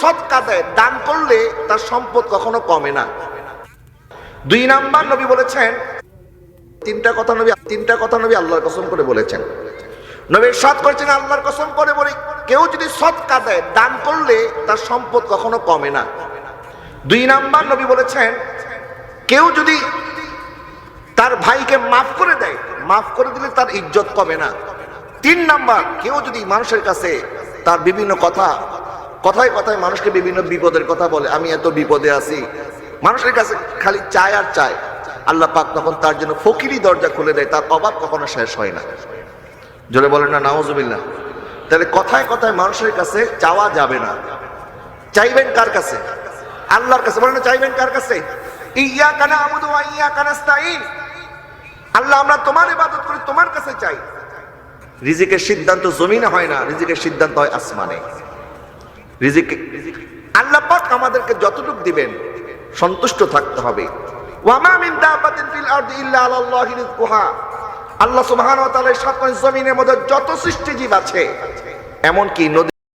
সদকা দেয়, দান করলে তার সম্পদ কখনো কমে না। 2 নাম্বার নবী বলেছেন, তিনটা কথা নবী আল্লাহর কসম করে বলেছেন। নবী ইরশাদ করেছেন, আল্লাহর কসম করে বলি, কেউ যদি সদকা দেয়, দান করলে তার সম্পদ কখনো কমে না। 2 নাম্বার নবী বলেছেন, কেউ যদি তার ভাইকে মাফ করে দেয়, মাফ করে দিলে তার ইজ্জত কমে না। 3 নাম্বার, কেউ যদি মানুষের কাছে তার বিভিন্ন কথায় কথায় মানুষকে বিভিন্ন বিপদের কথা বলে, আমি এত বিপদে আছি, মানুষের কাছে খালি চায় আর চায়, আল্লাহ পাক তখন তার জন্য ফকিরি দরজা খুলে দেয়, তার অভাব কখনো শেষ হয় না। জোরে বলেন না নাউজুবিল্লাহ। তাহলে কথায় কথায় মানুষের কাছে চাওয়া যাবে না। চাইবেন কার কাছে? আল্লাহর কাছে। বলেন না, চাইবেন কার কাছে? ইয়্যাকা না'বুদু ওয়া ইয়্যাকা নাস্তাঈন। আল্লাহ, আমরা তোমার ইবাদত করি, তোমার কাছে চাই। রিজিকের সিদ্ধান্ত জমিনে হয় না, রিজিকের সিদ্ধান্ত হয় আসমানে। রিজিক আল্লাহ পাক আমাদেরকে যতটুকু দিবেন সন্তুষ্ট থাকতে হবে। ওয়া মা মিন দাব্বাতিন ফিল আরদি ইল্লা আলাল্লাহি রিজকুহা। আল্লাহ সুবহানাহু ওয়া তাআলা জমিনের মধ্যে যত সৃষ্টিজীব আছে, এমনকি নদী